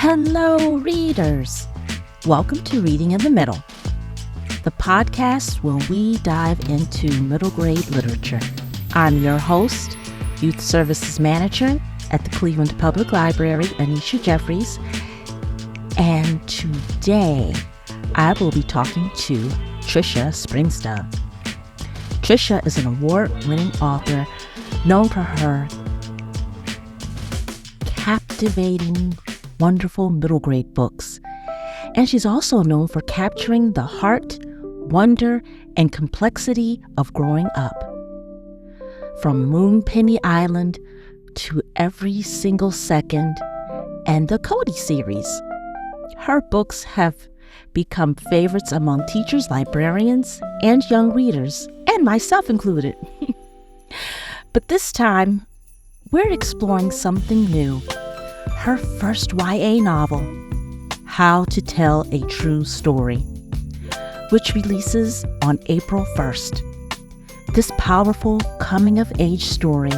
Hello, readers. Welcome to Reading in the Middle, the podcast where we dive into middle grade literature. I'm your host, Youth Services Manager at the Cleveland Public Library, Anisha Jeffries, and today I will be talking to Tricia Springstubb. Tricia is an award-winning author known for her captivating, wonderful middle grade books. And she's also known for capturing the heart, wonder, and complexity of growing up. From Moonpenny Island to Every Single Second and the Cody series, her books have become favorites among teachers, librarians, and young readers, and myself included. But this time, we're exploring something new. Her first YA novel, How to Tell a True Story, which releases on April 1st. This powerful coming-of-age story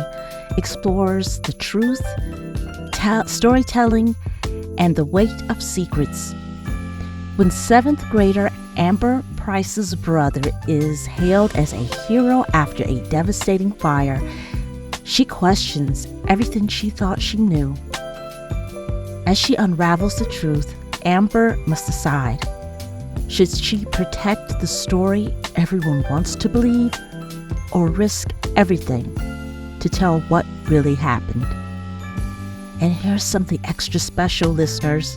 explores the truth, storytelling, and the weight of secrets. When 7th grader Amber Price's brother is hailed as a hero after a devastating fire, she questions everything she thought she knew. As she unravels the truth, Amber must decide. Should she protect the story everyone wants to believe, or risk everything to tell what really happened? And here's something extra special, listeners.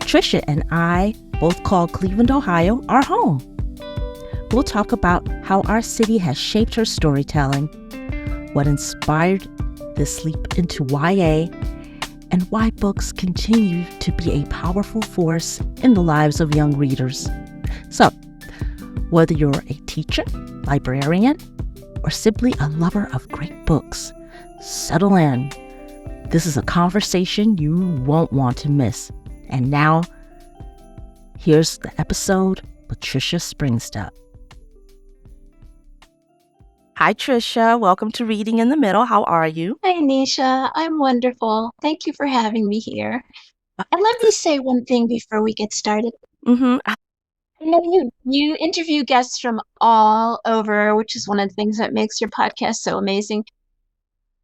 Tricia and I both call Cleveland, Ohio, our home. We'll talk about how our city has shaped her storytelling, what inspired this leap into YA, and why books continue to be a powerful force in the lives of young readers. So, whether you're a teacher, librarian, or simply a lover of great books, settle in. This is a conversation you won't want to miss. And now, here's the episode with Tricia Springstubb. Hi, Tricia. Welcome to Reading in the Middle. How are you? Hi, Anisha. I'm wonderful. Thank you for having me here. And let me say one thing before we get started. I know you interview guests from all over, which is one of the things that makes your podcast so amazing.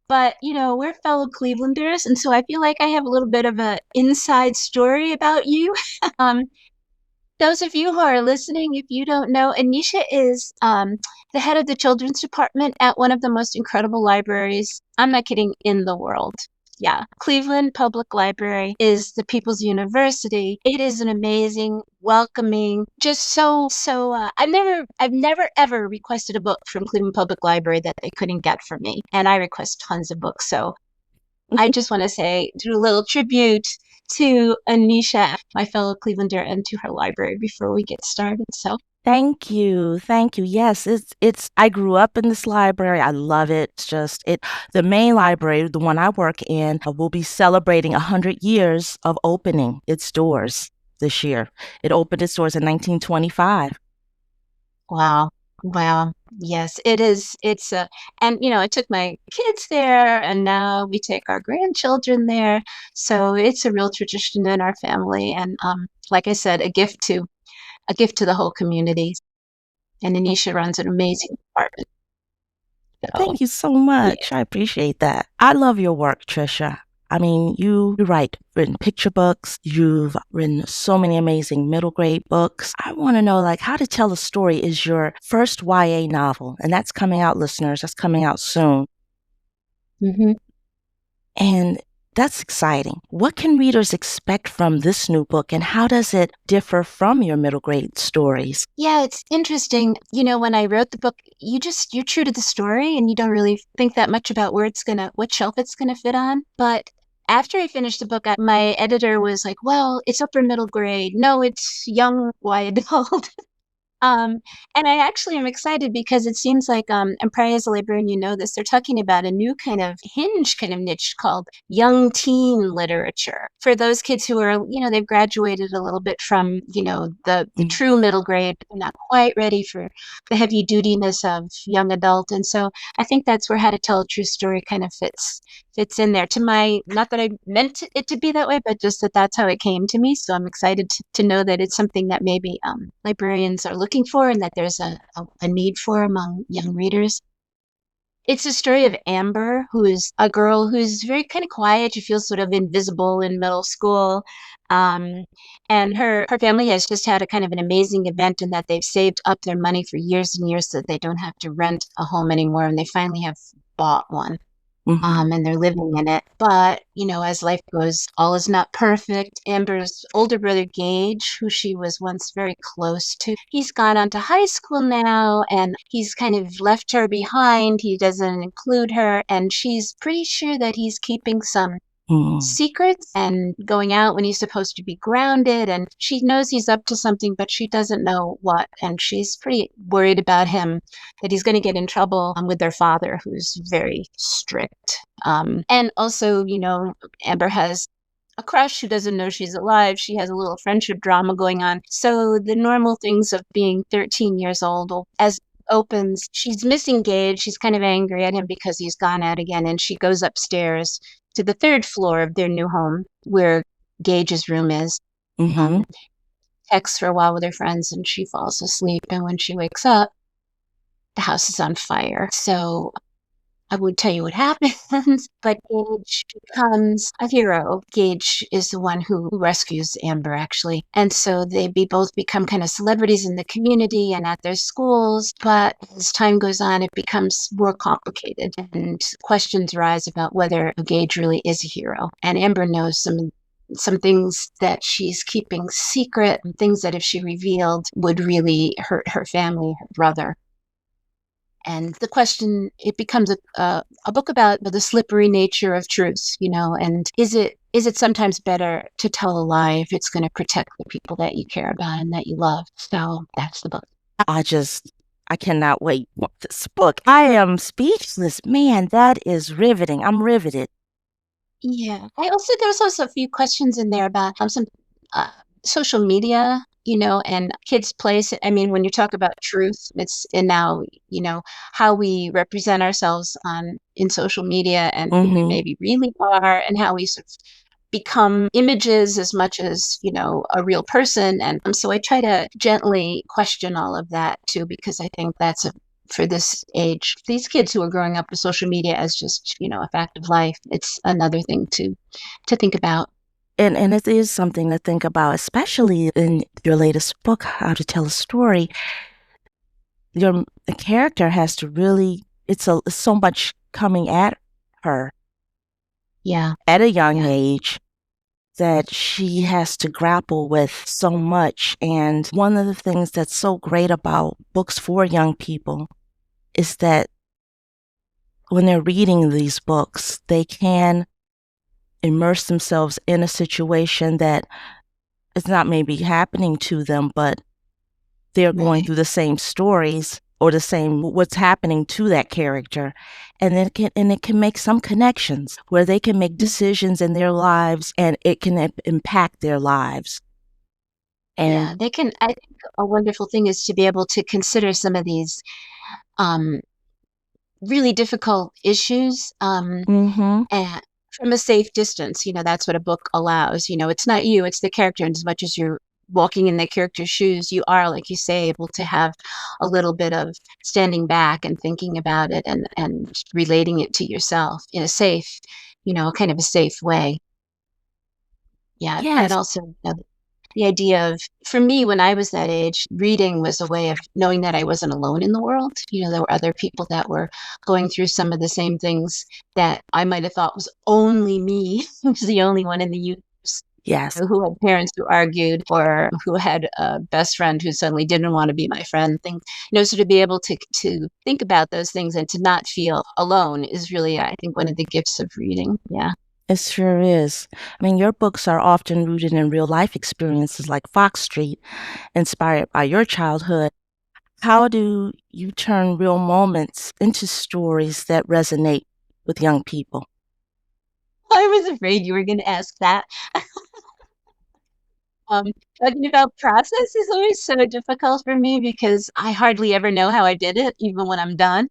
But, we're fellow Clevelanders, and so I feel like I have a little bit of an inside story about you. Those of you who are listening, if you don't know, Anisha is the head of the children's department at one of the most incredible libraries, I'm not kidding, in the world. Yeah. Cleveland Public Library is the People's University. It is an amazing, welcoming, just so, I've never ever requested a book from Cleveland Public Library that they couldn't get from me. And I request tons of books. So I just want to say, do a little tribute to Anisha, my fellow Clevelander, and to her library before we get started. So Thank you. Yes, I grew up in this library. I love it. It's just the main library, the one I work in, will be celebrating 100 years of opening its doors this year. It opened its doors in 1925. Wow. Yes, it is. And I took my kids there, and now we take our grandchildren there. So it's a real tradition in our family. And like I said, a gift to the whole community. And Anisha runs an amazing department. So, Thank you so much. Yeah. I appreciate that. I love your work, Tricia. I mean, you've written picture books. You've written so many amazing middle grade books. I want to know, How to Tell a Story is your first YA novel. And that's coming out, listeners. That's coming out soon. Mm-hmm. And that's exciting. What can readers expect from this new book, and how does it differ from your middle grade stories? Yeah, it's interesting. When I wrote the book, you're true to the story, and you don't really think that much about what shelf it's gonna fit on. But after I finished the book, my editor was like, well, it's upper middle grade. No, it's young YA adult. And I actually am excited because it seems like, and probably as a librarian, you know this, they're talking about a new kind of hinge kind of niche called young teen literature for those kids who are, they've graduated a little bit from, the true middle grade, but they're not quite ready for the heavy dutiness of young adult. And so I think that's where How to Tell a True Story kind of fits in there. Not that I meant it to be that way, but just that's how it came to me. So I'm excited to know that it's something that maybe librarians are looking for and that there's a need for among young readers. It's a story of Amber, who is a girl who's very kind of quiet. She feels sort of invisible in middle school. And her family has just had a kind of an amazing event in that they've saved up their money for years and years so that they don't have to rent a home anymore. And they finally have bought one. And they're living in it. But, as life goes, all is not perfect. Amber's older brother, Gage, who she was once very close to, he's gone on to high school now, and he's kind of left her behind. He doesn't include her, and she's pretty sure that he's keeping some secrets and going out when he's supposed to be grounded, and she knows he's up to something, but she doesn't know what, and she's pretty worried about him, that he's going to get in trouble with their father, who's very strict. And also, Amber has a crush who doesn't know she's alive. She has a little friendship drama going on. So the normal things of being 13 years old, as opens, she's missing Gage. She's kind of angry at him because he's gone out again, and she goes upstairs to the third floor of their new home where Gage's room is. Texts for a while with her friends, and she falls asleep. And when she wakes up, the house is on fire. So I would tell you what happens, but Gage becomes a hero. Gage is the one who rescues Amber, actually. And so they both become kind of celebrities in the community and at their schools. But as time goes on, it becomes more complicated, and questions arise about whether Gage really is a hero. And Amber knows some things that she's keeping secret, things that if she revealed would really hurt her family, her brother. And the question, it becomes a book about the slippery nature of truth, and is it sometimes better to tell a lie if it's going to protect the people that you care about and that you love? So that's the book. I cannot wait for this book. I am speechless. Man, that is riveting. I'm riveted. Yeah. There's also a few questions in there about some social media, and kids' place. I mean, when you talk about truth, and now, how we represent ourselves in social media and who we maybe really are, and how we sort of become images as much as, a real person. And so I try to gently question all of that too, because I think that's for this age, these kids who are growing up with social media as just, a fact of life, it's another thing to think about. And it is something to think about, especially in your latest book, How to Tell a Story. The character has to really, it's so much coming at her. Yeah. At a young age, that she has to grapple with so much. And one of the things that's so great about books for young people is that when they're reading these books, they can immerse themselves in a situation that is not maybe happening to them, but they're going through the same stories or the same what's happening to that character. And it can make some connections where they can make decisions in their lives and it can impact their lives. And they can, I think a wonderful thing is to be able to consider some of these really difficult issues and from a safe distance. That's what a book allows. It's not you, it's the character. And as much as you're walking in the character's shoes, you are, like you say, able to have a little bit of standing back and thinking about it and relating it to yourself in a safe, kind of a safe way. Yeah. Yes. And also, the idea of, for me, when I was that age, reading was a way of knowing that I wasn't alone in the world. There were other people that were going through some of the same things that I might have thought was only me, who was the only one in the youth. Yes. Who had parents who argued, or who had a best friend who suddenly didn't want to be my friend. So to be able to think about those things and to not feel alone is really, I think, one of the gifts of reading. Yeah. It sure is. I mean, your books are often rooted in real life experiences like Fox Street, inspired by your childhood. How do you turn real moments into stories that resonate with young people? I was afraid you were going to ask that. Um, Talking about process is always so difficult for me because I hardly ever know how I did it, even when I'm done.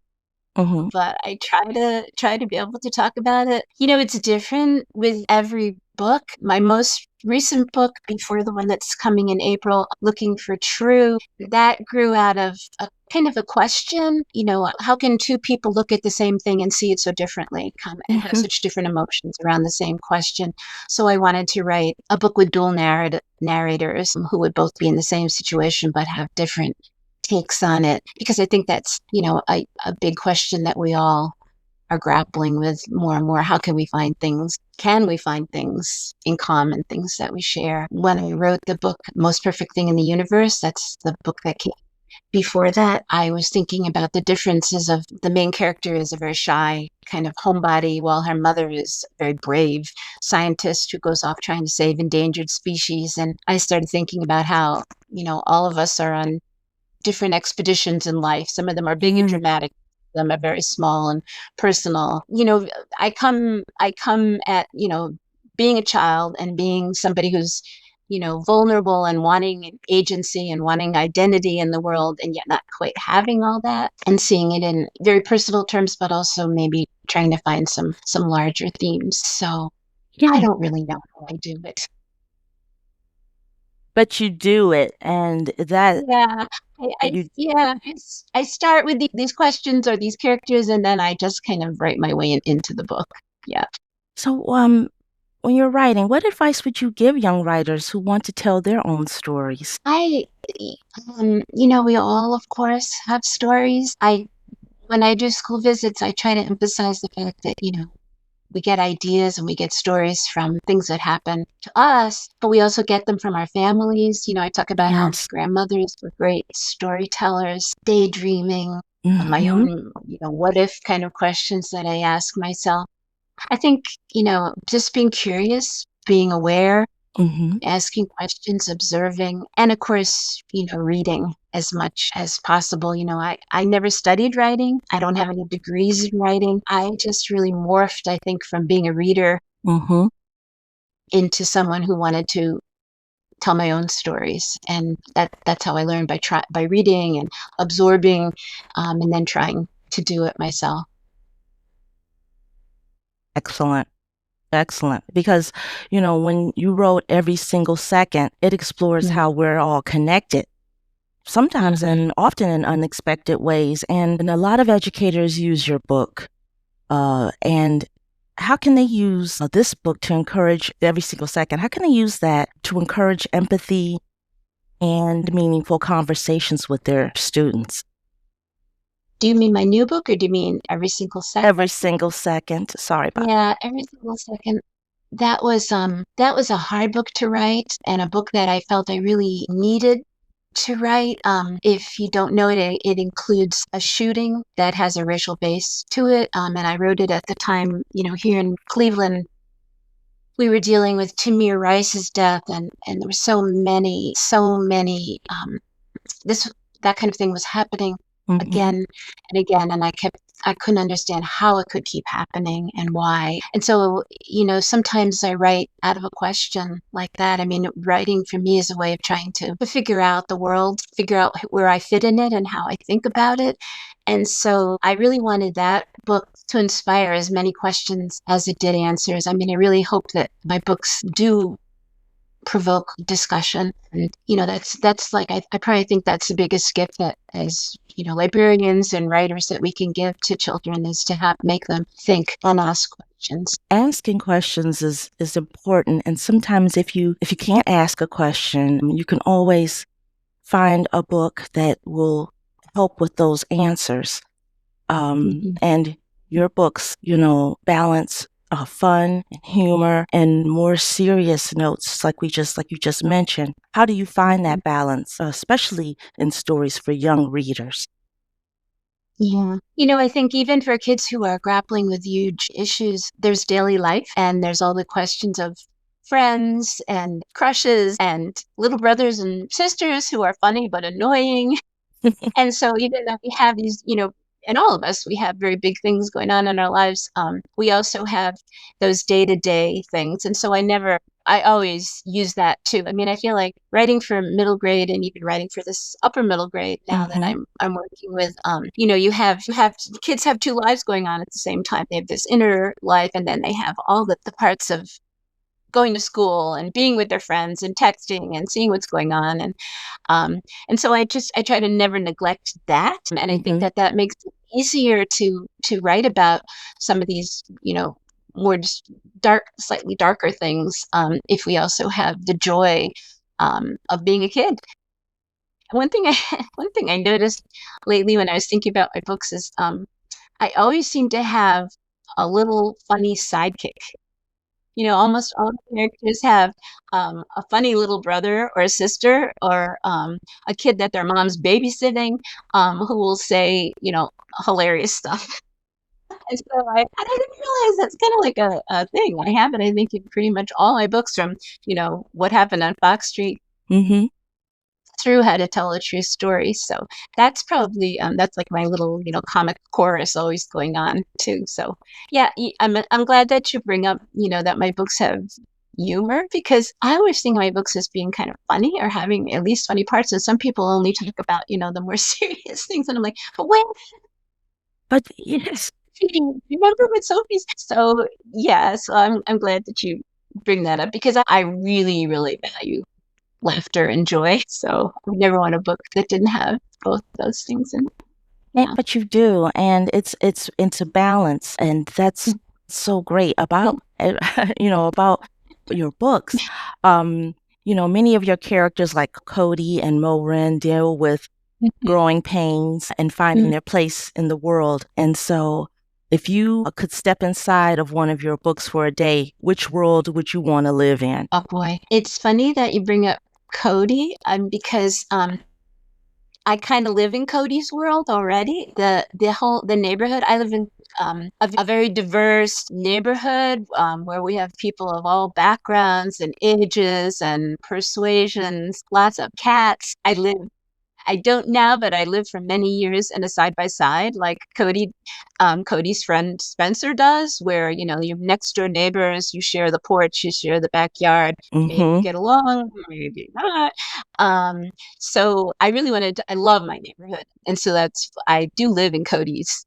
Mm-hmm. But I try to be able to talk about it. You know, it's different with every book. My most recent book, before the one that's coming in April, Looking for True, that grew out of a kind of a question. You know, how can two people look at the same thing and see it so differently, and have Mm-hmm. such different emotions around the same question? So I wanted to write a book with dual narrators who would both be in the same situation but have different takes on it, because I think that's, you know, a big question that we all are grappling with more and more. How can we find things? Can we find things in common, things that we share? When I wrote the book, Most Perfect Thing in the Universe, that's the book that came before that, I was thinking about the differences of the main character is a very shy kind of homebody, while her mother is a very brave scientist who goes off trying to save endangered species. And I started thinking about how, you know, all of us are on different expeditions in life. Some of them are big and dramatic. Some are very small and personal. You know, I come at, you know, being a child and being somebody who's, you know, vulnerable and wanting agency and wanting identity in the world, and yet not quite having all that, and seeing it in very personal terms, but also maybe trying to find some larger themes. So I Yeah. don't really know how I do it. But you do it, and that Yeah, you. I start with these questions or these characters, and then I just kind of write my way into the book. Yeah. So, when you're writing, what advice would you give young writers who want to tell their own stories? I, you know, we all, of course, have stories. When I do school visits, I try to emphasize the fact that, you know, we get ideas and we get stories from things that happen to us, but we also get them from our families. You know, I talk about how Yes. grandmothers were great storytellers, daydreaming, my Mm-hmm. own, you know, what if kind of questions that I ask myself. I think, you know, just being curious, being aware, Mm-hmm. asking questions, observing, and of course, you know, reading as much as possible. You know, I never studied writing. I don't have any degrees in writing. I just really morphed, I think, from being a reader Mm-hmm. into someone who wanted to tell my own stories. And that's how I learned, by reading and absorbing, and then trying to do it myself. Excellent. Excellent. Because, when you wrote every single second, it explores Mm, how we're all connected, sometimes mhm. and often in unexpected ways. And a lot of educators use your book. And how can they use this book to encourage every single second? How can they use that to encourage empathy and meaningful conversations with their students? Do you mean my new book, or do you mean every single second? Every single second. Sorry about Yeah, every single second. That was a hard book to write, and a book that I felt I really needed to write. If you don't know it, it includes a shooting that has a racial base to it. And I wrote it at the time, you know, here in Cleveland, we were dealing with Tamir Rice's death, and there were so many, this that kind of thing was happening that. Hmm. again and again, and I couldn't understand how it could keep happening and why. And so, you know, sometimes I write out of a question like that. I mean, writing for me is a way of trying to figure out the world, figure out where I fit in it and how I think about it. And so I really wanted that book to inspire as many questions as it did answers. I mean, I really hope that my books do provoke discussion. And, you know, that's like, I probably think that's the biggest gift that, as, you know, librarians and writers, that we can give to children, is to make them think and ask questions. Asking questions is important, and sometimes if you can't ask a question, you can always find a book that will help with those answers. Mhm. And your books, balance fun and humor and more serious notes, like you just mentioned. How do you find that balance, especially in stories for young readers? Yeah. You know, I think even for kids who are grappling with huge issues, there's daily life and there's all the questions of friends and crushes and little brothers and sisters who are funny but annoying. And so even though we have these, and all of us, we have very big things going on in our lives. We also have those day-to-day things. And so I always use that too. I mean, I feel like writing for middle grade and even writing for this upper middle grade now that I'm working with, you have kids have two lives going on at the same time. They have this inner life, and then they have all the parts of going to school and being with their friends and texting and seeing what's going on. And so I try to never neglect that. And I think that makes it easier to write about some of these, more just slightly darker things, if we also have the joy of being a kid. One thing I one thing I noticed lately when I was thinking about my books is I always seem to have a little funny sidekick. Almost all the characters have a funny little brother or a sister, or a kid that their mom's babysitting, who will say, hilarious stuff. And so I didn't realize that's kind of like a thing. I have it, I think, in pretty much all my books, from, What Happened on Fox Street through How to Tell a True Story. So that's probably that's like my little, comic chorus always going on too. So yeah, I'm glad that you bring up, that my books have humor, because I always think of my books as being kind of funny or having at least funny parts, and some people only talk about, the more serious things, and I'm like, but yes, remember what Sophie's. So yeah, so I'm glad that you bring that up, because I really, really value laughter and joy. So I never want a book that didn't have both those things in. Yeah. But you do, and it's a balance, and that's so great about about your books. Many of your characters, like Cody and Morin, deal with growing pains and finding their place in the world. And so, if you could step inside of one of your books for a day, which world would you want to live in? Oh boy, it's funny that you bring up Cody, because I kind of live in Cody's world already. The neighborhood I live in, a very diverse neighborhood, where we have people of all backgrounds and ages and persuasions, lots of cats. I don't now, but I lived for many years in a side by side, like Cody's friend Spencer does, where, your next door neighbors, you share the porch, you share the backyard, maybe you get along, maybe not. So I really I love my neighborhood. And so I do live in Cody's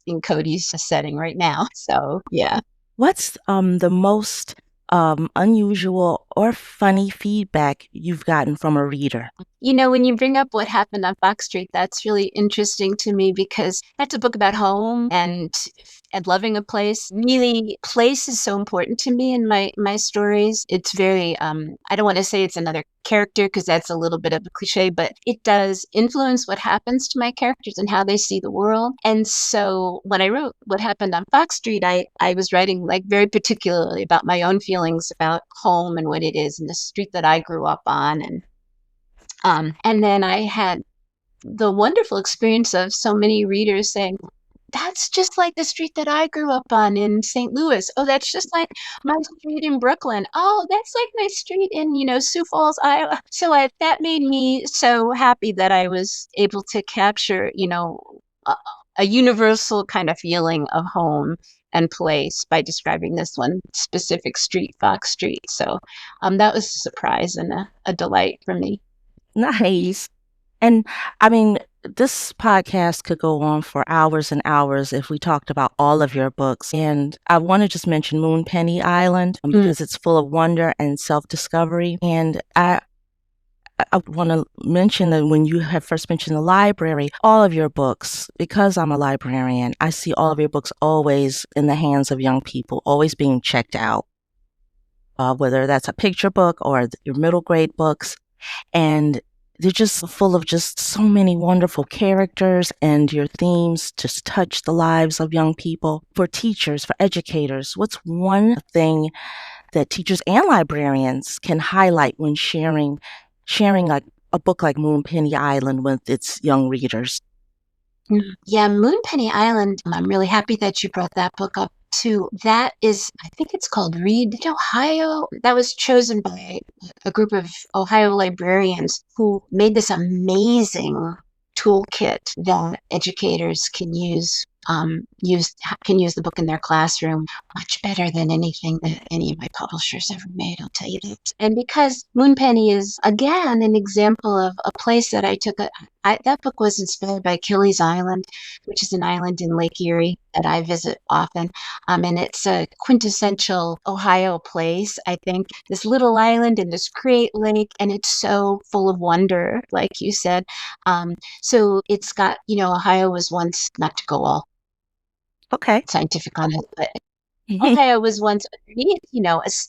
setting right now. So yeah. What's the most unusual or funny feedback you've gotten from a reader? When you bring up What Happened on Fox Street, that's really interesting to me, because that's a book about home and loving a place. Really, place is so important to me in my stories. It's very, I don't want to say it's another character, because that's a little bit of a cliche, but it does influence what happens to my characters and how they see the world. And so when I wrote What Happened on Fox Street, I was writing like very particularly about my own feelings about home and what it is, and the street that I grew up on. And then I had the wonderful experience of so many readers saying, that's just like the street that I grew up on in St. Louis. Oh, that's just like my street in Brooklyn. Oh, that's like my street in, Sioux Falls, Iowa. So that made me so happy that I was able to capture, a universal kind of feeling of home and place by describing this one specific street, Fox Street. So that was a surprise and a delight for me. Nice. And I mean, this podcast could go on for hours and hours if we talked about all of your books. And I want to just mention Moonpenny Island, because it's full of wonder and self-discovery. And I want to mention that when you have first mentioned the library, all of your books, because I'm a librarian, I see all of your books always in the hands of young people, always being checked out, whether that's a picture book or your middle grade books. And they're just full of just so many wonderful characters, and your themes just touch the lives of young people. For teachers, for educators, what's one thing that teachers and librarians can highlight when sharing like a book like Moonpenny Island with its young readers? Yeah, Moonpenny Island, I'm really happy that you brought that book up too. That is, I think it's called Read Ohio. That was chosen by a group of Ohio librarians who made this amazing toolkit that educators can use the book in their classroom much better than anything that any of my publishers ever made, I'll tell you that. And because Moonpenny is, again, an example of a place that I took that book was inspired by Kelly's Island, which is an island in Lake Erie that I visit often. And it's a quintessential Ohio place, I think. This little island in this great lake, and it's so full of wonder, like you said. So it's got, Ohio was once, not to go all scientific on it, but Ohio was once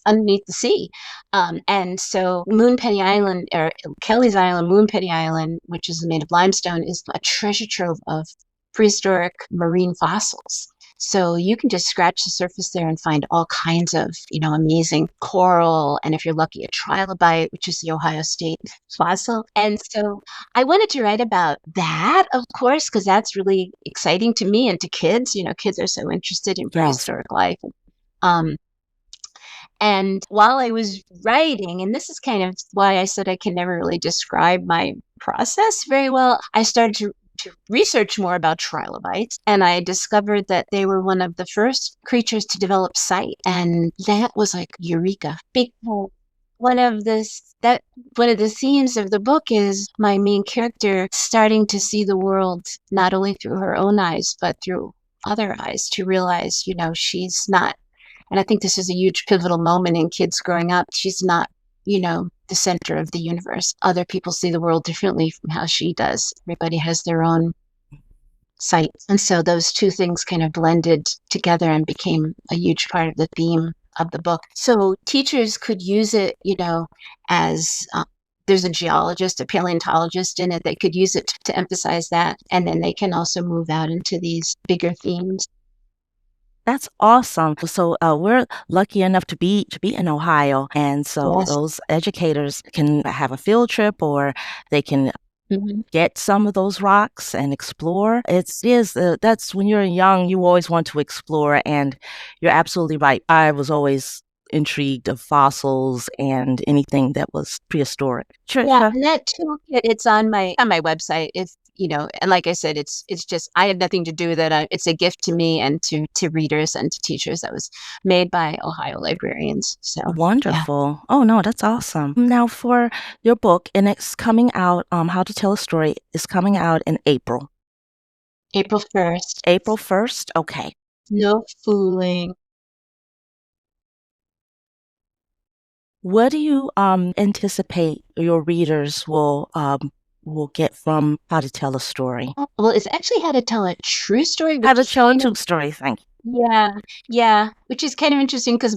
underneath the sea. And so Moonpenny Island, or Kelly's Island, Moonpenny Island, which is made of limestone, is a treasure trove of prehistoric marine fossils. So you can just scratch the surface there and find all kinds of, amazing coral. And if you're lucky, a trilobite, which is the Ohio State fossil. And so I wanted to write about that, of course, because that's really exciting to me and to kids. Kids are so interested in prehistoric life. And while I was writing, and this is kind of why I said I can never really describe my process very well, I started to research more about trilobites, and I discovered that they were one of the first creatures to develop sight, and that was like eureka. Because one of the themes of the book is my main character starting to see the world not only through her own eyes but through other eyes, to realize, she's not. And I think this is a huge pivotal moment in kids growing up. She's not, the center of the universe. Other people see the world differently from how she does. Everybody has their own sight. And so those two things kind of blended together and became a huge part of the theme of the book. So teachers could use it, as there's a geologist, a paleontologist in it. They could use it to emphasize that. And then they can also move out into these bigger themes. That's awesome. So we're lucky enough to be in Ohio, and so those educators can have a field trip, or they can get some of those rocks and explore. That's when you're young, you always want to explore, and you're absolutely right. I was always intrigued of fossils and anything that was prehistoric. Yeah, and that toolkit, it's on my website. If and like I said, it's just, I had nothing to do with it. It's a gift to me and to readers and to teachers. That was made by Ohio librarians. So wonderful. Yeah. Oh no, that's awesome. Now for your book, and it's coming out, How to Tell a Story is coming out in April. April 1st. April 1st? Okay. No fooling. What do you anticipate your readers will get from How to Tell a Story? Well, it's actually How to Tell a True Story. How to Tell a True Story, thank you. Yeah, which is kind of interesting because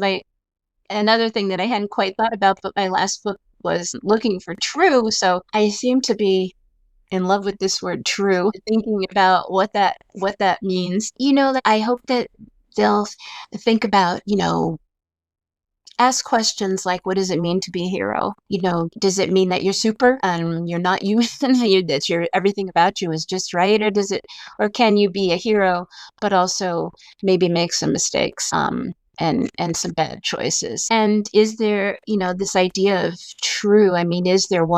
another thing that I hadn't quite thought about, but my last book was looking for true, so I seem to be in love with this word true, thinking about what that means. I hope that they'll think about, ask questions like, what does it mean to be a hero? Does it mean that you're super and you're not you, that everything about you is just right? Or can you be a hero, but also maybe make some mistakes, and some bad choices? And is there, this idea of true? I mean, is there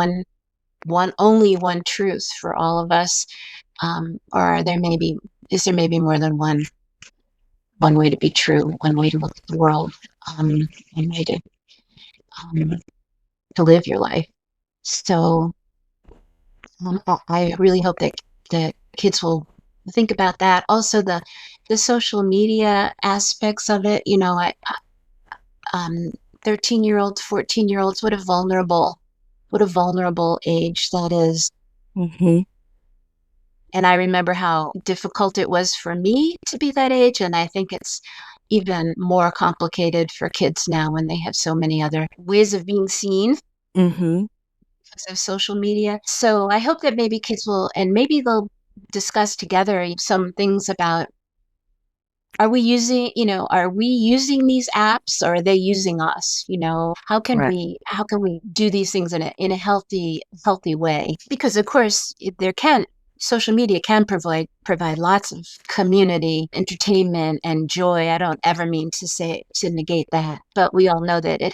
only one truth for all of us? Or is there maybe more than one way to be true, one way to look at the world, one way to live your life? So I really hope that kids will think about that. Also, the social media aspects of it. 13-year-olds, 14-year-olds, what a vulnerable age that is. Mm-hmm. And I remember how difficult it was for me to be that age. And I think it's even more complicated for kids now when they have so many other ways of being seen. Mm-hmm. Because of social media. So I hope that maybe kids maybe they'll discuss together some things about, are we using these apps, or are they using us? How can we do these things in a healthy way? Because of course social media can provide lots of community, entertainment, and joy. I don't ever mean to negate that, but we all know that it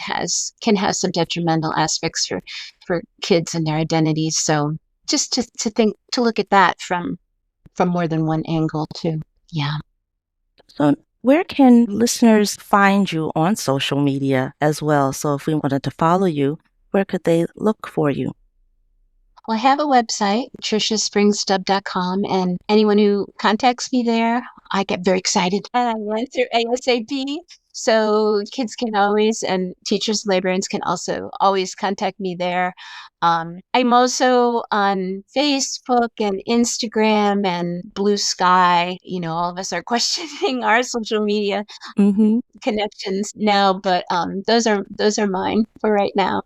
can have some detrimental aspects for kids and their identities. So just to look at that from more than one angle too. Yeah. So where can listeners find you on social media as well? So if we wanted to follow you, where could they look for you? Well, I have a website, triciaspringstubb.com, and anyone who contacts me there, I get very excited and I answer ASAP. So kids can always, and teachers, librarians can also always contact me there. I'm also on Facebook and Instagram and Blue Sky. All of us are questioning our social media connections now, but those are mine for right now.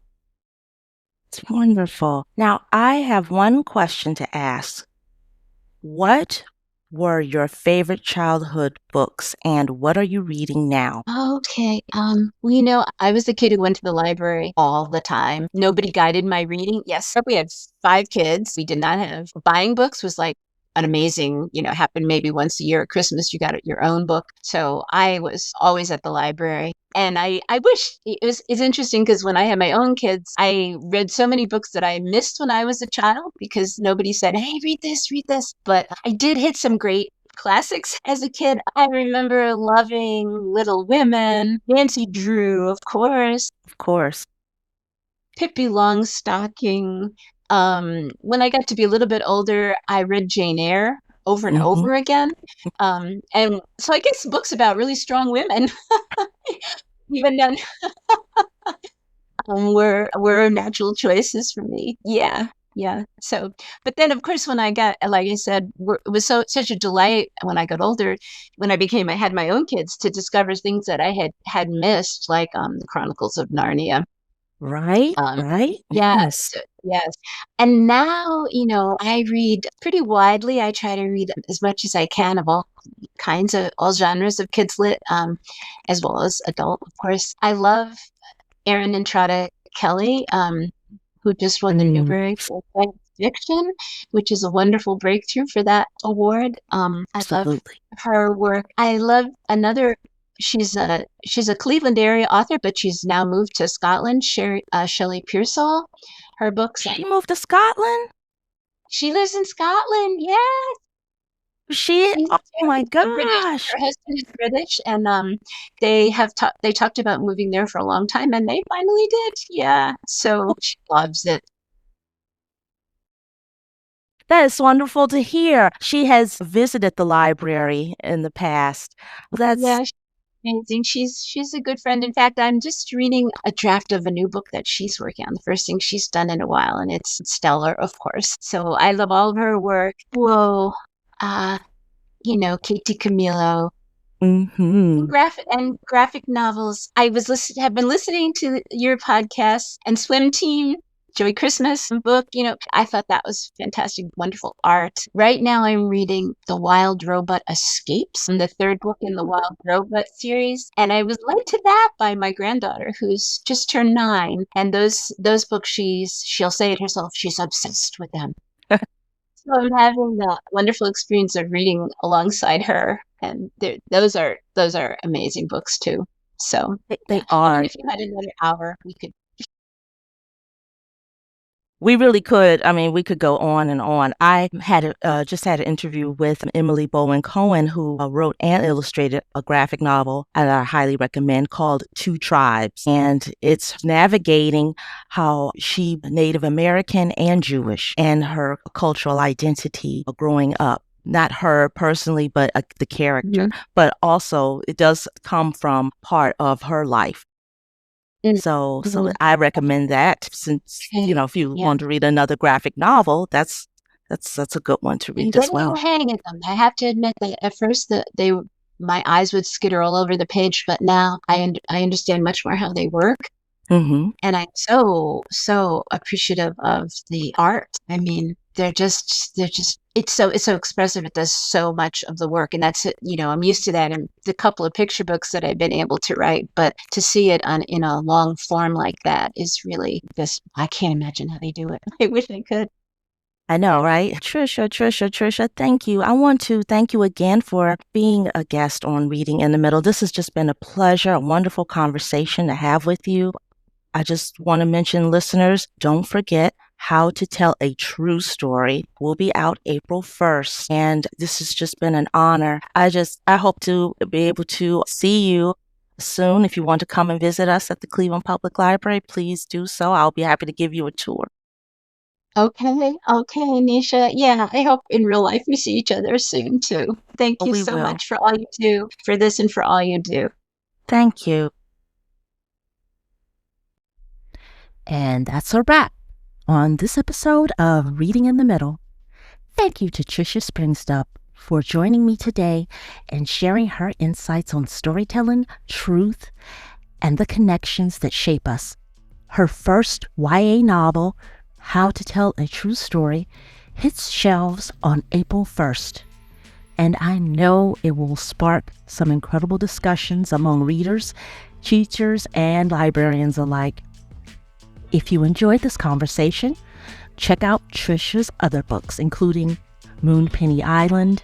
It's wonderful. Now, I have one question to ask. What were your favorite childhood books, and what are you reading now? Okay. Well, I was the kid who went to the library all the time. Nobody guided my reading. Yes, we had 5 kids. We did not have buying books was like an amazing, happened maybe once a year at Christmas. You got your own book. So I was always at the library. And I wish it's interesting because when I had my own kids, I read so many books that I missed when I was a child because nobody said, hey, read this, read this. But I did hit some great classics as a kid. I remember loving Little Women, Nancy Drew, of course. Of course. Pippi Longstocking. When I got to be a little bit older, I read Jane Eyre over and over again. And so I guess books about really strong women, even then, were natural choices for me. Yeah. Yeah. So, but then of course, when I got, like I said, it was such a delight when I got older, when I had my own kids to discover things that I had missed, like the Chronicles of Narnia. Right. Right. Yes. Yes. And now, I read pretty widely. I try to read as much as I can of all kinds of all genres of kids lit, as well as adult, of course. I love Erin Entrada Kelly, who just won the Newbery for science fiction, which is a wonderful breakthrough for that award. I love her work. I love another. She's a Cleveland area author, but she's now moved to Scotland. Shelley Pearsall. Her books. She moved to Scotland? She lives in Scotland. Yes. Oh my gosh. Her husband is British, and they talked about moving there for a long time, and they finally did. Yeah. So she loves it. That is wonderful to hear. She has visited the library in the past. Yeah, she's amazing. She's a good friend. In fact, I'm just reading a draft of a new book that she's working on. The first thing she's done in a while, and it's stellar, of course. So I love all of her work. Whoa. Katie Camillo. Graphic novels. I have been listening to your podcast and Swim Team, Joey Christmas book. I thought that was fantastic, wonderful art. Right now I'm reading The Wild Robot Escapes, the 3rd book in the Wild Robot series. And I was led to that by my granddaughter, who's just turned 9. And those books, she'll say it herself, she's obsessed with them. So I'm having the wonderful experience of reading alongside her, and those are amazing books too. So they are. If you had another hour, we could. We really could. I mean, we could go on and on. I had just had an interview with Emily Bowen Cohen, who wrote and illustrated a graphic novel that I highly recommend called Two Tribes. And it's navigating how she Native American and Jewish and her cultural identity growing up. Not her personally, but the character. But also it does come from part of her life. So I recommend that since, if you want to read another graphic novel, that's a good one to read as well. Hang at them. I have to admit that at first my eyes would skitter all over the page, but now I understand much more how they work. And I'm so appreciative of the art. I mean, they're just it's so expressive. It does so much of the work, and that's it. I'm used to that in the couple of picture books that I've been able to write, but to see it in a long form like that is really just, I can't imagine how they do it. I wish I could. I know, right? Tricia, thank you. I want to thank you again for being a guest on Reading in the Middle. This has just been a pleasure, a wonderful conversation to have with you. I just want to mention, listeners, don't forget How to Tell a True Story will be out April 1st. And this has just been an honor. I hope to be able to see you soon. If you want to come and visit us at the Cleveland Public Library, please do so. I'll be happy to give you a tour. Okay, Nisha. Yeah, I hope in real life we see each other soon too. Thank you We so will. much for all you do, for this and for all you do. Thank you. And that's a wrap on this episode of Reading in the Middle. Thank you to Tricia Springstubb for joining me today and sharing her insights on storytelling, truth, and the connections that shape us. Her first YA novel, How to Tell a True Story, hits shelves on April 1st. And I know it will spark some incredible discussions among readers, teachers, and librarians alike. If you enjoyed this conversation, check out Tricia's other books, including Moonpenny Island,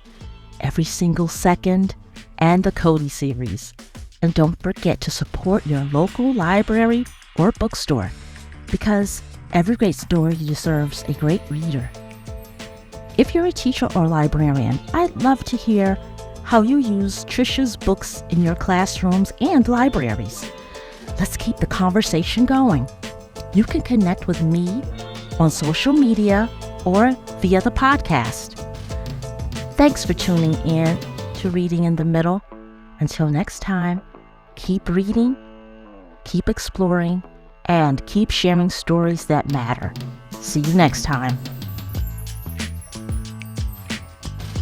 Every Single Second, and the Cody series. And don't forget to support your local library or bookstore, because every great story deserves a great reader. If you're a teacher or librarian, I'd love to hear how you use Tricia's books in your classrooms and libraries. Let's keep the conversation going. You can connect with me on social media or via the podcast. Thanks for tuning in to Reading in the Middle. Until next time, keep reading, keep exploring, and keep sharing stories that matter. See you next time.